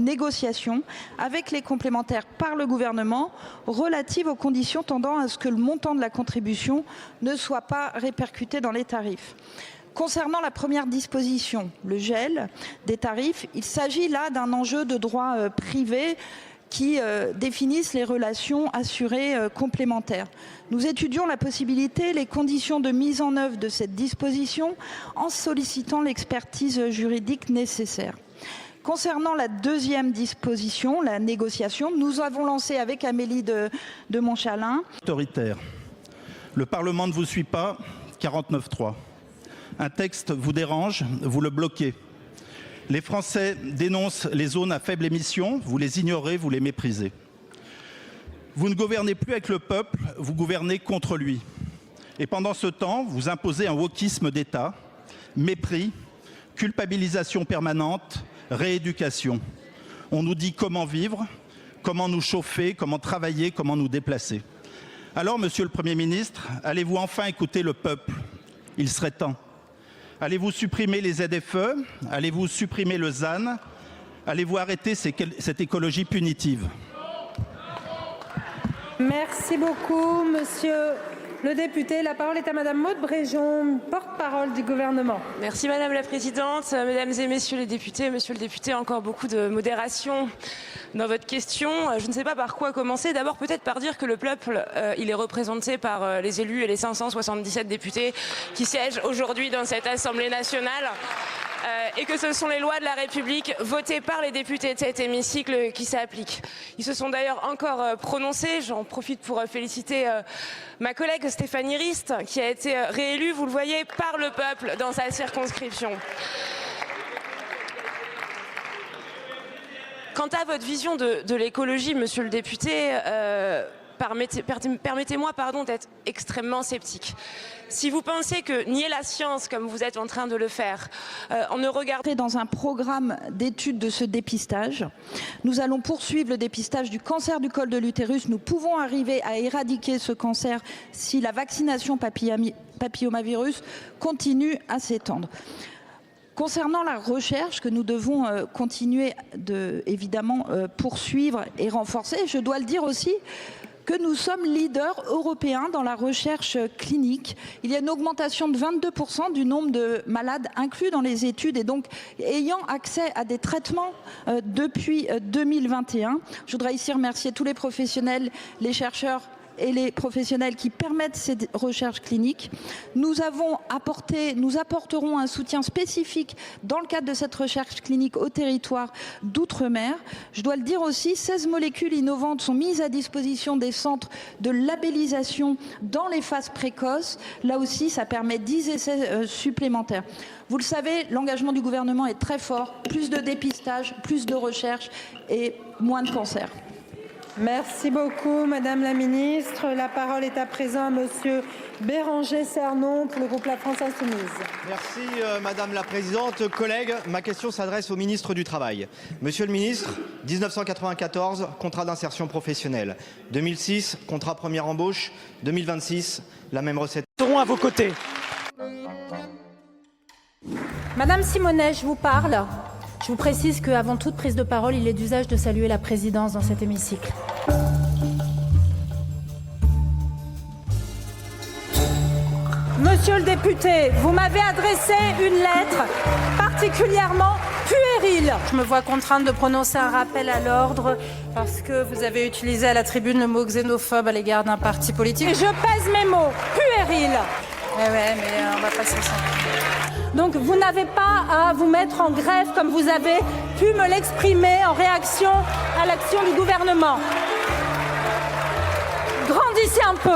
négociation avec les complémentaires par le gouvernement relatives aux conditions tendant à ce que le montant de la contribution ne soit pas répercuté dans les tarifs. Concernant la première disposition, le gel des tarifs, il s'agit là d'un enjeu de droit privé qui définissent les relations assurées complémentaires. Nous étudions la possibilité, les conditions de mise en œuvre de cette disposition en sollicitant l'expertise juridique nécessaire. Concernant la deuxième disposition, la négociation, nous avons lancé avec Amélie de Montchalin. Autoritaire. Le Parlement ne vous suit pas, 49.3. Un texte vous dérange, vous le bloquez. Les Français dénoncent les zones à faible émission, vous les ignorez, vous les méprisez. Vous ne gouvernez plus avec le peuple, vous gouvernez contre lui. Et pendant ce temps, vous imposez un wokisme d'État, mépris, culpabilisation permanente, rééducation. On nous dit comment vivre, comment nous chauffer, comment travailler, comment nous déplacer. Alors, Monsieur le Premier ministre, allez-vous enfin écouter le peuple? Il serait temps. Allez-vous supprimer les ZFE? Allez-vous supprimer le ZAN? Allez-vous arrêter cette écologie punitive? Merci beaucoup, monsieur le député. La parole est à madame Maude Bréjon, porte-parole du gouvernement. Merci madame la présidente, mesdames et messieurs les députés. Monsieur le député, encore beaucoup de modération dans votre question. Je ne sais pas par quoi commencer. D'abord peut-être par dire que le peuple, il est représenté par les élus et les 577 députés qui siègent aujourd'hui dans cette Assemblée nationale. Et que ce sont les lois de la République votées par les députés de cet hémicycle qui s'appliquent. Ils se sont d'ailleurs encore prononcés. J'en profite pour féliciter ma collègue Stéphanie Rist qui a été réélue, vous le voyez, par le peuple dans sa circonscription. Quant à votre vision de l'écologie, monsieur le député, permettez-moi d'être extrêmement sceptique. Si vous pensez que nier la science, comme vous êtes en train de le faire, en ne regardant dans un programme d'études de ce dépistage, nous allons poursuivre le dépistage du cancer du col de l'utérus. Nous pouvons arriver à éradiquer ce cancer si la vaccination papillomavirus continue à s'étendre. Concernant la recherche que nous devons continuer évidemment poursuivre et renforcer, je dois le dire aussi, que nous sommes leaders européens dans la recherche clinique. Il y a une augmentation de 22% du nombre de malades inclus dans les études et donc ayant accès à des traitements depuis 2021. Je voudrais ici remercier tous les professionnels, les chercheurs et les professionnels qui permettent ces recherches cliniques. Nous apporterons un soutien spécifique dans le cadre de cette recherche clinique au territoire d'outre-mer. Je dois le dire aussi, 16 molécules innovantes sont mises à disposition des centres de labellisation dans les phases précoces. Là aussi, ça permet 10 essais supplémentaires. Vous le savez, l'engagement du gouvernement est très fort. Plus de dépistage, plus de recherche et moins de cancers. Merci beaucoup, madame la ministre. La parole est à présent à monsieur Béranger Cernon pour le groupe La France Insoumise. Merci, madame la présidente. Collègues, ma question s'adresse au ministre du Travail. Monsieur le ministre, 1994, contrat d'insertion professionnelle. 2006, contrat première embauche. 2026, la même recette. Nous serons à vos côtés. Madame Simonet, je vous parle. Je vous précise qu'avant toute prise de parole, il est d'usage de saluer la présidence dans cet hémicycle. Monsieur le député, vous m'avez adressé une lettre particulièrement puérile. Je me vois contrainte de prononcer un rappel à l'ordre parce que vous avez utilisé à la tribune le mot xénophobe à l'égard d'un parti politique. Et je pèse mes mots, puéril. Ouais, mais on va pas s'en sortir. Donc vous n'avez pas à vous mettre en grève comme vous avez pu me l'exprimer en réaction à l'action du gouvernement. Grandissez un peu.